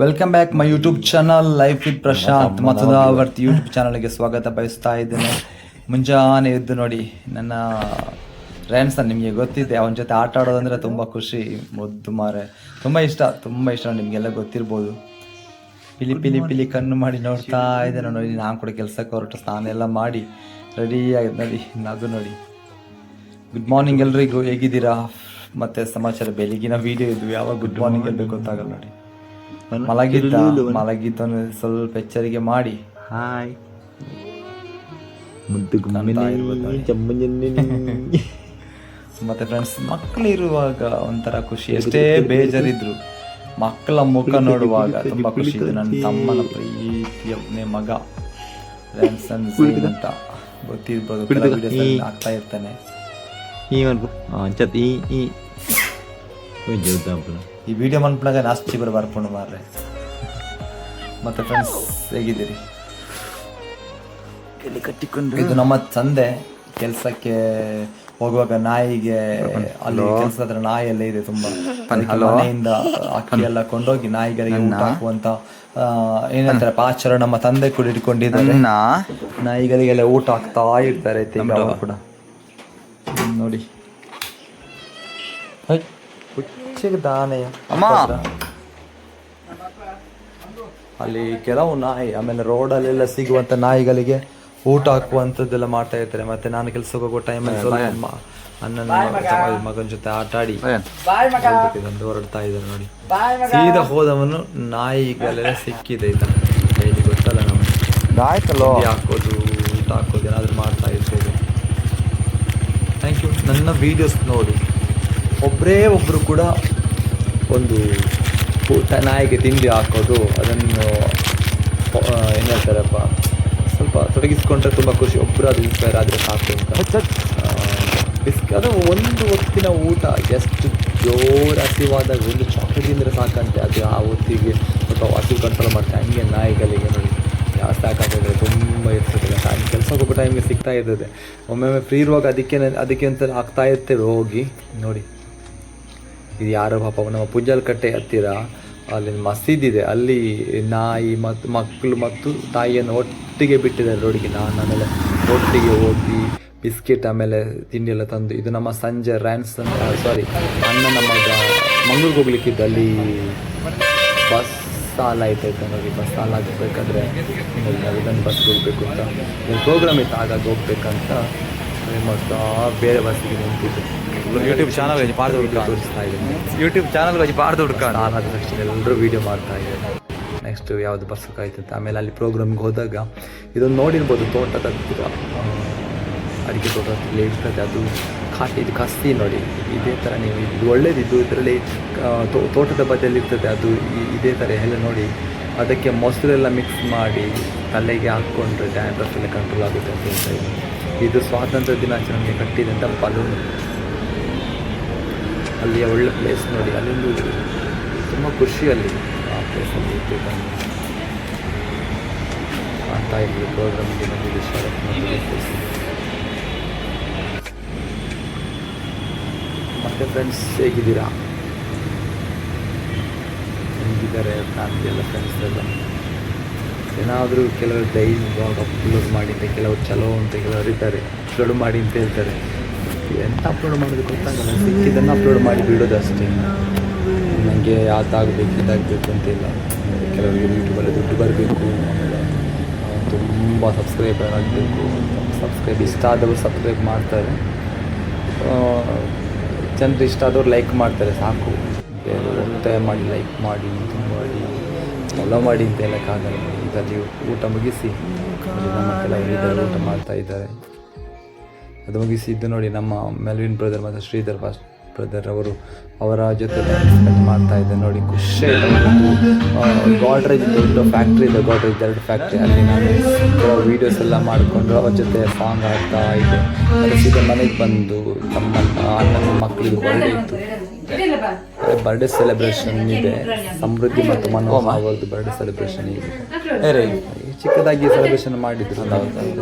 Welcome back my YouTube channel life with Prashant ಮತದಾವರ್ತಿ YouTube ಚಾನಲ್ಗೆ ಸ್ವಾಗತ ಬಯಸ್ತಾ ಇದ್ದೇನೆ. ಮುಂಜಾನೆ ಎದ್ದು ನೋಡಿ ನನ್ನ ಫ್ರೆಂಡ್ಸ್, ನಿಮಗೆ ಗೊತ್ತಿದೆ ಅವನ ಜೊತೆ ಆಟ ಆಡೋದಂದರೆ ತುಂಬ ಖುಷಿ. ಮುದ್ದು ಮಾರೆ, ತುಂಬ ಇಷ್ಟ ನಿಮಗೆಲ್ಲ ಗೊತ್ತಿರ್ಬೋದು. ಪಿಲಿ ಪಿಲಿ ಪಿಲಿ ಕಣ್ಣು ಮಾಡಿ ನೋಡ್ತಾ ಇದ್ದೇನೆ ನೋಡಿ. ನಾನು ಕೂಡ ಕೆಲಸಕ್ಕೆ ಹೊರಟು ಸ್ನಾನ ಎಲ್ಲ ಮಾಡಿ ರೆಡಿ ಆಗಿದೆ ನೋಡಿ. ನಗು ನೋಡಿ. ಗುಡ್ ಮಾರ್ನಿಂಗ್ ಎಲ್ರಿಗೂ, ಹೇಗಿದ್ದೀರಾ? ಮತ್ತೆ ಸಮಾಚಾರ ಬೆಳಗಿನ ವಿಡಿಯೋ ಇದು, ಯಾವಾಗ ಗುಡ್ ಮಾರ್ನಿಂಗ್ ಎಲ್ಬೇಕು ಗೊತ್ತಾಗಲ್ಲ ನೋಡಿ. ಮಲಗಿದ್ದವನು ಸ್ವಲ್ಪ ಎಚ್ಚರಿಕೆ ಮಾಡಿ ಹಾಯ್ ಮತ್ತೆ ಫ್ರೆಂಡ್ಸ್, ಮಕ್ಕಳು ಇರುವಾಗ ಒಂಥರ ಖುಷಿ. ಎಷ್ಟೇ ಬೇಜಾರಿದ್ರು ಮಕ್ಕಳ ಮುಖ ನೋಡುವಾಗ ತುಂಬಾ ಖುಷಿ. ಇದು ನನ್ನ ತಮ್ಮನ ಪ್ರೀತಿಯ ಮಗ ಅಂತ ಗೊತ್ತಿರ್ಬೋದು, ಆಗ್ತಾ ಇರ್ತಾನೆ. ಈ ವಿಡಿಯೋ ಮನ್ಪನಾಗ ನಾಸ್ತಿ ಬರ್ಕೊಂಡು ಮಾರ್ರೆ. ಮತ್ತೆ ಫ್ರೆಂಡ್ಸ್, ಹೇಗಿದ್ದೀರಿ? ಇದು ನಮ್ಮ ತಂದೆ ಕೆಲಸಕ್ಕೆ ಹೋಗುವಾಗ ನಾಯಿಗೆ, ಅಲ್ಲಿ ಕೆಲಸದ ಹತ್ರ ನಾಯಿ ಎಲ್ಲ ಇದೆ ತುಂಬಾ. ಮನೆಯಿಂದ ಅಕ್ಕಿ ಎಲ್ಲ ಕೊಂಡೋಗಿ ನಾಯಿಗಳಿಗೆ ಊಟ ಹಾಕುವಂತ ಏನಂತಾರೆ ಪಾಚರ ನಮ್ಮ ತಂದೆ ಕೂಡ ಇಟ್ಕೊಂಡಿದ್ದಾರೆ. ನಾಯಿಗಳಿಗೆಲ್ಲ ಊಟ ಹಾಕ್ತಾ ಇರ್ತಾರೆ ಕೂಡ ನೋಡಿ. ಅಲ್ಲಿ ಕೆಲವು ನಾಯಿ, ಆಮೇಲೆ ರೋಡಲ್ಲೆಲ್ಲ ಸಿಗುವಂತ ನಾಯಿಗಳಿಗೆ ಊಟ ಹಾಕುವಂಥದ್ದೆಲ್ಲ ಮಾಡ್ತಾ ಇರ್ತಾರೆ. ಮತ್ತೆ ನಾನು ಕೆಲ್ಸಕ್ಕೆ ಹೋಗೋ ಟೈಮಲ್ಲಿ ಅಣ್ಣನ ಮಗನ ಜೊತೆ ಆಟ ಆಡಿ ಹೊರಡ್ತಾ ಇದ್ದಾರೆ ನೋಡಿ. ಸೀದಾ ಹೋದವನು ನಾಯಿಗಳೆಲ್ಲ ಸಿಕ್ಕಿದೆ. ಡೈಲಿ ಗೊತ್ತಲ್ಲ ನಾವು ಹಾಕೋದು, ಊಟ ಹಾಕೋದು ಏನಾದ್ರು ಮಾಡ್ತಾ ಇರ್ತೇವೆ. Thank you. ನನ್ನ ವಿಡಿಯೋಸ್ ನೋಡಿ ಒಬ್ಬರು ಕೂಡ ಒಂದು ನಾಯಿಗೆ ತಿಂಡಿ ಹಾಕೋದು, ಅದನ್ನು ಏನು ಹೇಳ್ತಾರಪ್ಪ, ಸ್ವಲ್ಪ ತೊಡಗಿಸ್ಕೊಂಡ್ರೆ ತುಂಬ ಖುಷಿ. ಒಬ್ಬರು ಅದು ಇನ್ಸ್ಪೈರ್ ಆದರೆ ಸಾಕು ಅಂತ. ಅದು ಒಂದು ಹೊತ್ತಿನ ಊಟ, ಎಷ್ಟು ಜೋರು ಹಸಿವಾದಾಗ ಒಂದು ಚಾಕ್ಲೇಟ್ ತಿಂದರೆ ಸಾಕಂತೆ. ಅದು ಆ ಹೊತ್ತಿಗೆ ಸ್ವಲ್ಪ ಹಸಿವು ಕಂಟ್ರೋಲ್ ಮಾಡ್ತಾರೆ. ಹಂಗೆ ನಾಯಿಗಳಿಗೆ ನೋಡಿ ಯಾವ ಸಾಕಾಗ್ತದೆ, ತುಂಬ ಇರ್ತದೆ. ಟೈಮ್ ಕೆಲಸ ಹೋಗೋ ಟೈಮಿಗೆ ಸಿಗ್ತಾ ಇರ್ತದೆ. ಒಮ್ಮೊಮ್ಮೆ ಫ್ರೀ ಇರುವಾಗ ಅದಕ್ಕೆ ಅಂತ ಹಾಕ್ತಾ ಇರ್ತೇವೆ ಹೋಗಿ ನೋಡಿ. ಇದು ಯಾರೋ ಪಾಪ ನಮ್ಮ ಪುಂಜಾಲಕಟ್ಟೆ ಹತ್ತಿರ ಅಲ್ಲಿ ಮಸೀದಿದೆ, ಅಲ್ಲಿ ನಾಯಿ ಮತ್ತು ಮಕ್ಕಳು ಮತ್ತು ತಾಯಿಯನ್ನು ಒಟ್ಟಿಗೆ ಬಿಟ್ಟಿದ್ದಾರೆ ರೋಡಿಗೆ. ನಾನು ಆಮೇಲೆ ಒಟ್ಟಿಗೆ ಹೋಗಿ ಬಿಸ್ಕೆಟ್ ಆಮೇಲೆ ತಿಂಡಿ ಎಲ್ಲ ತಂದು, ಇದು ನಮ್ಮ ಸಂಜೆ ಅಣ್ಣನ ಮಗ ಮಂಗಳೂರಿಗೆ ಹೋಗ್ಲಿಕ್ಕಿದ್ದು. ಅಲ್ಲಿ ಬಸ್ ಸಾಲ ಆಯ್ತಾಯ್ತು ನೋಡಿ. ಬಸ್ ಸಾಲ ಆಗಬೇಕಾದ್ರೆ ಇದನ್ನು ಬಸ್ಗೆ ಹೋಗ್ಬೇಕು ಅಂತ ಪ್ರೋಗ್ರಾಮ್ ಇತ್ತು, ಹಾಗಾಗಿ ಹೋಗ್ಬೇಕಂತ ಮತ್ತು ಬೇರೆ ಬಸ್ಸಿಗೆ ನಿಂತಿದ್ದು. ಯೂಟ್ಯೂಬ್ ಚಾನಲ್ ತೋರಿಸ್ತಾ ಇದ್ದೀನಿ. ಯೂಟ್ಯೂಬ್ ಚಾನಲ್ಗೆ ಪಾಡ್ದು ಹುಡ್ಕೊಂಡು ಆದ ತಕ್ಷಣ ಎಲ್ಲರೂ ವೀಡಿಯೋ ಮಾಡ್ತಾ ಇದ್ದಾರೆ. ನೆಕ್ಸ್ಟ್ ಯಾವುದು ಬಸ್ ಕಾಯ್ತಂತೆ. ಆಮೇಲೆ ಅಲ್ಲಿ ಪ್ರೋಗ್ರಾಮ್ಗೆ ಹೋದಾಗ ಇದೊಂದು ನೋಡಿರ್ಬೋದು, ತೋಟದ ಅಡಿಕೆ ತೋಟದಲ್ಲಿ ಇರ್ತದೆ. ಅದು ಇದು ಕಸಿ ನೋಡಿ. ಇದೇ ಥರ ನೀವು ಇದು ಒಳ್ಳೇದಿದ್ದು, ಇದರಲ್ಲಿ ತೋಟದ ಬದಿಯಲ್ಲಿ ಇರ್ತದೆ. ಅದು ಇದೇ ಥರ ಎಲ್ಲ ನೋಡಿ. ಅದಕ್ಕೆ ಮೊಸರೆಲ್ಲ ಮಿಕ್ಸ್ ಮಾಡಿ ತಲೆಗೆ ಹಾಕ್ಕೊಂಡ್ರೆ ಡ್ಯಾಂಡ್ರಫ್ ಎಲ್ಲ ಕಂಟ್ರೋಲ್ ಆಗುತ್ತೆ ಅಂತ ಹೇಳ್ತಾ. ಇದು ಸ್ವಾತಂತ್ರ್ಯ ದಿನಾಚರಣೆಗೆ ಕಟ್ಟಿದಂಥ ಬಲೂನ್. ಅಲ್ಲಿಯ ಒಳ್ಳೆ ಪ್ಲೇಸ್ ನೋಡಿ. ಅಲ್ಲೊಂದು ತುಂಬ ಖುಷಿಯಲ್ಲಿ ಆ ಪ್ಲೇಸಲ್ಲಿ ಇರ್ಬೇಕಂತ ಮಾಡ್ತಾ ಇದ್ವಿ ಪ್ರೋಗ್ರಾಮ್ಗೆ. ನಮಗೆ ಶರತ್ ಮತ್ತು ಫ್ರೆಂಡ್ಸ್, ಹೇಗಿದ್ದೀರಾ? ಹೇಗಿದ್ದಾರೆ ಫ್ಯಾಮಿಲಿ ಎಲ್ಲ, ಫ್ರೆಂಡ್ಸ್ ಎಲ್ಲ? ಏನಾದರೂ ಕೆಲವರು ಡೈಲಿ ಬ್ಲಾಗ್ ಅಪ್ಲೋಡ್ ಮಾಡಿ ಅಂತ, ಕೆಲವರು ಚಲೋ ಅಂತ, ಕೆಲವರು ಇದ್ದಾರೆ ಅಪ್ಲೋಡ್ ಮಾಡಿ ಅಂತ ಹೇಳ್ತಾರೆ. ಎಂತ ಅಪ್ಲೋಡ್ ಮಾಡೋದು ಗೊತ್ತಾಗಲ್ಲ. ಸಿಕ್ಕಿದ್ದನ್ನು ಅಪ್ಲೋಡ್ ಮಾಡಿ ಬಿಡೋದು ಅಷ್ಟೇ. ನನಗೆ ಯಾವ್ದಾಗಬೇಕು ಇದಾಗಬೇಕು ಅಂತಿಲ್ಲ. ಕೆಲವರಿಗೆ ಯೂಟ್ಯೂಬಲ್ಲಿ ದುಡ್ಡು ಬರಬೇಕು, ಆಮೇಲೆ ತುಂಬ ಸಬ್ಸ್ಕ್ರೈಬರ್ ಆಗಬೇಕು. ಸಬ್ಸ್ಕ್ರೈಬ್ ಇಷ್ಟ ಆದವರು ಸಬ್ಸ್ಕ್ರೈಬ್ ಮಾಡ್ತಾರೆ, ಜನರು ಇಷ್ಟ ಆದವ್ರು ಲೈಕ್ ಮಾಡ್ತಾರೆ, ಸಾಕು. ಬೇರೆ ಒತ್ತಾಯ ಮಾಡಿ ಲೈಕ್ ಮಾಡಿ ಇದು ಮಾಡಿ ಫಾಲೋ ಮಾಡಿ ಅಂತ ಹೇಳೋಕ್ಕಾಗಲ್ಲ. ಇದರಲ್ಲಿ ಊಟ ಮುಗಿಸಿ ನಮ್ಮ ಕೆಲವರು ಊಟ ಮಾಡ್ತಾ ಇದ್ದಾರೆ. ಅದು ಮುಗಿಸಿದ್ದು ನೋಡಿ. ನಮ್ಮ ಮೆಲ್ವಿನ್ ಬ್ರದರ್ ಮತ್ತು ಶ್ರೀಧರ್ ಬ್ರದರ್ ಅವರ ಜೊತೆ ಸ್ಪೆಂಡ್ ಮಾಡ್ತಾ ಇದ್ದೆ ನೋಡಿ. ಖುಷಿ. ಗಾಡ್ರೇಜ್ ದೊಡ್ಡ ಫ್ಯಾಕ್ಟ್ರಿ ಇದೆ, ಗಾಡ್ರೇಜ್ 2 ಫ್ಯಾಕ್ಟ್ರಿ. ಅಲ್ಲಿ ನಾನು ವೀಡಿಯೋಸ್ ಎಲ್ಲ ಮಾಡಿಕೊಂಡು ಅವ್ರ ಜೊತೆ ಸಾಂಗ್ ಹಾಡ್ತಾ ಇದ್ದೆ. ಅದು ಸೀದಾ ಮನೆಗೆ ಬಂದು ನಮ್ಮ ಅಣ್ಣನ ಮಕ್ಕಳಿಗೆ ಬರ್ಡೇ ಇತ್ತು. ಬರ್ಡೇ ಸೆಲೆಬ್ರೇಷನ್ ಇದೆ. ಸಮೃದ್ಧಿ ಮತ್ತು ಮನೋಹರ್ ಅವರದ್ದು ಬರ್ಡೇ ಸೆಲೆಬ್ರೇಷನ್ ಇದೆ. ಚಿಕ್ಕದಾಗಿ ಸೆಲೆಬ್ರೇಷನ್ ಮಾಡಿದ್ರು.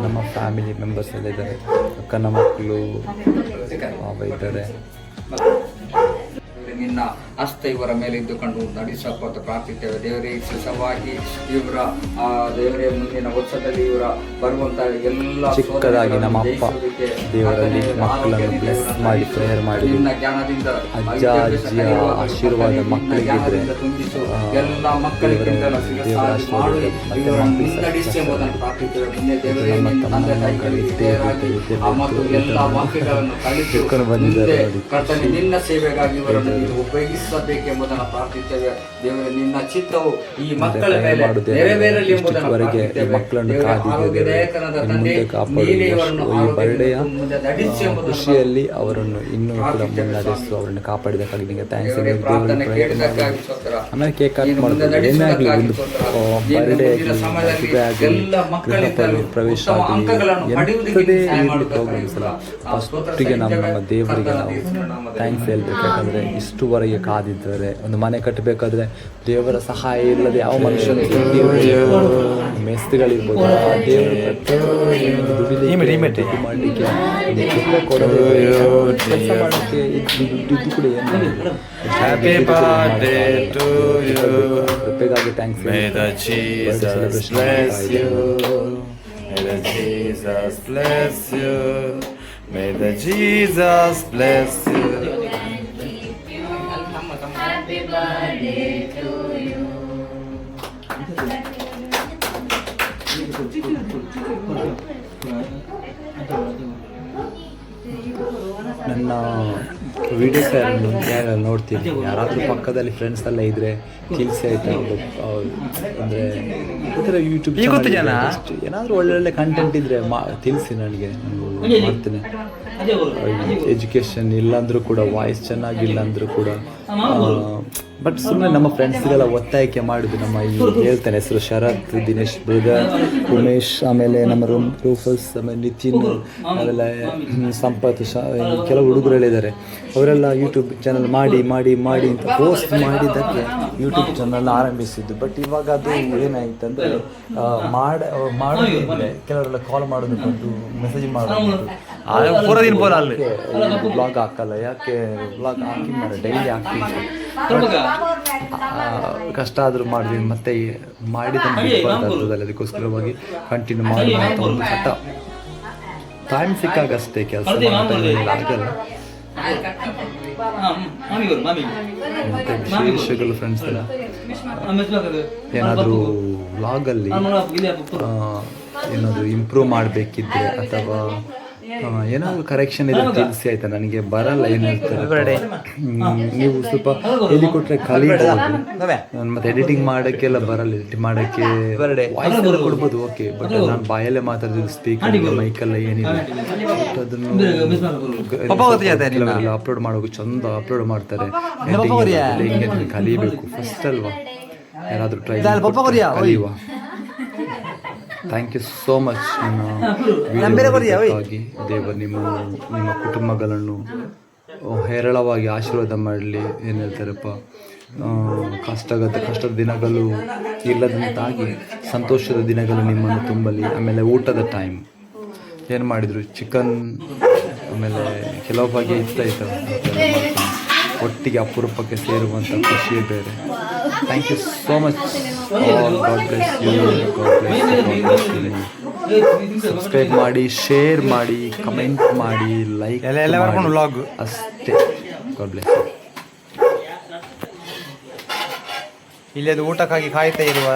ನಮ್ಮ ಫ್ಯಾಮಿಲಿ ಮೆಂಬರ್ಸ್ ಎಲ್ಲ ಇದ್ದಾರೆ. ಅಕ್ಕನ ಮಕ್ಕಳು ಇದ್ದಾರೆ. ನಿನ್ನ ಹಸ್ತ ಇವರ ಮೇಲೆ ಇದ್ದುಕೊಂಡು ನಡೆಸಪ್ಪ ಅಂತ ಪ್ರಾರ್ಥಿಸ್ತೇವೆ ದೇವರೇ. ವಿಶೇಷವಾಗಿ ಇವರ ದೇವರೇ ಮುಂದಿನ ವರ್ಷದಲ್ಲಿ ಇವರ ಬರುವಂತ ಎಲ್ಲ ಚಿಕ್ಕದಾಗಿ ನಮ್ಮ ಅಪ್ಪ ದೇವರಲ್ಲಿ ಮಕ್ಕಳನ್ನು ಬ್ಲೆಸ್ ಮಾಡಿ ಪ್ರೇಯರ್ ಮಾಡಿ ಜ್ಞಾನದಿಂದ ಅಜ್ಜ ಅಜ್ಜಿಯ ಆಶೀರ್ವಾದ ಮಕ್ಕಳಿಗಿದ್ರೆ ಎಲ್ಲ ಮಕ್ಕಳಿಗಿಂತಲೂ ನಡೆಸಿ ಎಂಬುದನ್ನು ಪ್ರಾರ್ಥಿಸ್ತೇವೆ. ಮುಂದೆ ದೇವರೇ ತಂದೆ ತಾಯಿಗಳಿಗೆ ಮತ್ತು ಎಲ್ಲ ವಾಕ್ಯಗಳನ್ನು ಕಲಿತು ಮುಂದೆ ಕರ್ತನೆ ನಿನ್ನ ಸೇವೆಗಾಗಿ ಇವರನ್ನು ನೀನು ಉಪಯೋಗಿಸಬೇಕೆಂಬುದನ್ನು ಪ್ರಾರ್ಥಿಸ್ತೇವೆ ದೇವರೇ. ನಿನ್ನ ಚಿತ್ತವು ಈ ಮಕ್ಕಳ ಮೇಲೆ ನೆರವೇರಲಿ ಎಂಬುದನ್ನು ಖುಷಿಯಲ್ಲಿ ಅವರನ್ನು ಇನ್ನೂ ಕೂಡ ಮುನ್ನಡೆಸು, ಅವರನ್ನು ಕಾಪಾಡಿದಕ್ಕಾಗಿ ನಿಮಗೆ ಥ್ಯಾಂಕ್ಸ್. ಆಮೇಲೆ ಕೇಕ್ ಕಟ್ ಮಾಡೋದು ಏನೇ ಆಗಲಿ, ಒಂದು ಬರ್ಡೇ ಆಗಲಿ ಪ್ರವೇಶ ಆಗಲಿ ಎಂಥದೇ ಪ್ರೋಗ್ರಾಮ್ಸ್ ಅಲ್ಲ, ಫಸ್ಟಿಗೆ ನಮ್ಮ ದೇವರಿಗೆ ನಾವು ಥ್ಯಾಂಕ್ಸ್ ಹೇಳ್ಬೇಕು. ಯಾಕಂದರೆ ಇಷ್ಟುವರೆಗೆ ಕಾದಿದ್ದಾರೆ. ಒಂದು ಮನೆ ಕಟ್ಟಬೇಕಾದ್ರೆ ದೇವರ ಸಹಾಯ ಇಲ್ಲದೆ ಯಾವ ಮನುಷ್ಯನಿಗೆ ಮೇಸ್ತ್ರಿಗಳಿರ್ಬೋದು, ಆ ದೇವರು ದುಡ್ಡು ಮಾಡಲಿಕ್ಕೆ ಕೊಡೋದು ಕೆಲಸ ಮಾಡೋಕ್ಕೆ ದುಡ್ಡು ಕೂಡ ಏನು. ಕೃಪೆಗಾಗಿ thanks. May the Jesus bless you. Happy birthday to you. ನನ್ನ ವಿಡಿಯೋಸ್ ಯಾರು ನೋಡ್ತೀನಿ, ಯಾರಾದರೂ ಪಕ್ಕದಲ್ಲಿ ಫ್ರೆಂಡ್ಸ್ ಎಲ್ಲ ಇದ್ದರೆ ತಿಳಿಸಿ ಆಯಿತಾ. ಅಂದರೆ ಈ ಥರ ಯೂಟ್ಯೂಬ್ ಏನಾದರೂ ಒಳ್ಳೊಳ್ಳೆ ಕಂಟೆಂಟ್ ಇದ್ದರೆ ತಿಳಿಸಿ, ನನಗೆ ನಾನು ಮಾಡ್ತೀನಿ. ಎಜುಕೇಷನ್ ಇಲ್ಲಾಂದರೂ ಕೂಡ, ವಾಯ್ಸ್ ಚೆನ್ನಾಗಿಲ್ಲ ಅಂದರೂ ಕೂಡ, ಬಟ್ ಸುಮ್ಮನೆ ನಮ್ಮ ಫ್ರೆಂಡ್ಸ್ಗೆಲ್ಲ ಒತ್ತಾಯಕ್ಕೆ ಮಾಡಿದ್ದು. ನಮ್ಮ ಈ ಹೇಳ್ತಾನೆ ಹೆಸರು ಶರತ್, ದಿನೇಶ್ ಬ್ರದರ್, ಉಮೇಶ್, ಆಮೇಲೆ ನಮ್ಮ ರೂಫಸ್, ಆಮೇಲೆ ನಿತಿನ್, ಆಮೇಲೆ ಸಂಪತ್, ಕೆಲವು ಹುಡುಗರುಗಳಿದ್ದಾರೆ. ಅವರೆಲ್ಲ ಯೂಟ್ಯೂಬ್ ಚಾನಲ್ ಮಾಡಿ ಮಾಡಿ ಮಾಡಿ ಅಂತ ಪೋಸ್ಟ್ ಮಾಡಿದ್ದಕ್ಕೆ ಯೂಟ್ಯೂಬ್ ಚಾನಲ್ ಆರಂಭಿಸಿದ್ದು. ಬಟ್ ಇವಾಗ ಅದು ಏನಾಯ್ತಂದರೆ ಮಾಡೋದಿದ್ರೆ ಕೆಲವರೆಲ್ಲ ಕಾಲ್ ಮಾಡೋದು ಬಂದು ಮೆಸೇಜ್ ಮಾಡೋದು, ಬ್ಲಾಗ್ ಹಾಕಲ್ಲ, ಯಾಕೆ ಬ್ಲಾಗ್ ಹಾಕಿ ಮಾಡಿ ಡೈಲಿ ಹಾಕ್ತೀವಿ, ಕಷ್ಟ ಆದರೂ ಮಾಡಿದ್ವಿ ಮತ್ತೆ ಮಾಡಿದ ಅದಕ್ಕೋಸ್ಕರವಾಗಿ ಕಂಟಿನ್ಯೂ ಮಾಡಿ ಅಂತ ಒಂದು ಹಠ. ಟೈಮ್ ಸಿಕ್ಕಾಗಷ್ಟೇ ಕೆಲಸ ಆಗಲ್ಲ. ಮತ್ತು ವಿಶೇಷಗಳು ಫ್ರೆಂಡ್ಸ್ ಎಲ್ಲ ಏನಾದರೂ ವ್ಲಾಗಲ್ಲಿ ಏನಾದರೂ ಇಂಪ್ರೂವ್ ಮಾಡಬೇಕಿದ್ರೆ ಅಥವಾ ಏನಾದರೂ ಕರೆಕ್ಷನ್ ಇದೆ ತಿಳಿಸಿ ಆಯ್ತಾ. ನನಗೆ ಬರಲ್ಲ ಏನು ಹೇಳ್ತಾರೆ, ನೀವು ಸ್ವಲ್ಪ ಹೇಳಿಕೊಟ್ರೆ ಕಲಿಬೋದು. ಮತ್ತೆ ಎಡಿಟಿಂಗ್ ಮಾಡೋಕ್ಕೆಲ್ಲ ಬರಲ್ಲ, ಎಡಿಟಿಂಗ್ ಮಾಡೋಕ್ಕೆ ವಾಯ್ಸ್ ಎಲ್ಲ ಕೊಡ್ಬೋದು, ಓಕೆ. ಬಟ್ ನಾನು ಬಾಯಲ್ಲೇ ಮಾತಾಡೋದು, ಸ್ಪೀಕರ್ ಮೈಕೆಲ್ಲ ಏನಿಲ್ಲ. ಬಟ್ ಅದನ್ನು ಅಪ್ಲೋಡ್ ಮಾಡೋಕೆ ಚಂದ ಅಪ್ಲೋಡ್ ಮಾಡ್ತಾರೆ. ಹಿಂಗೆ ಕಲಿಬೇಕು ಫಸ್ಟ್ ಅಲ್ವಾ, ಯಾರಾದರೂ ಟ್ರೈ ಕಲಿಯುವ. Thank you so much. ನನ್ನ ದೇವರು ನಿಮ್ಮ ಕುಟುಂಬಗಳನ್ನು ಹೇರಳವಾಗಿ ಆಶೀರ್ವಾದ ಮಾಡಲಿ. ಏನು ಹೇಳ್ತಾರಪ್ಪ, ಕಷ್ಟದ ದಿನಗಳು ಇಲ್ಲದಂತಾಗಿ ಸಂತೋಷದ ದಿನಗಳು ನಿಮ್ಮನ್ನು ತುಂಬಲಿ. ಆಮೇಲೆ ಊಟದ ಟೈಮ್ ಏನು ಮಾಡಿದರು, ಚಿಕನ್, ಆಮೇಲೆ ಕೆಲವು ಬಗೆ ಇಷ್ಟ ಒಟ್ಟಿಗೆ ಅಪರೂಪಕ್ಕೆ ಸೇರುವಂಥ ಖುಷಿಯೇ ಬೇರೆ. Thank you so much. God bless you, God bless you. Subscribe ಮಾಡಿ, ಶೇರ್ ಮಾಡಿ, ಕಮೆಂಟ್ ಮಾಡಿ, ಲೈಕ್ ವ್ಲಾಗ್ ಅಷ್ಟೇ. God bless you. ಇಲ್ಲಿ ಅದು ಊಟಕ್ಕಾಗಿ ಕಾಯ್ತಾ ಇರುವ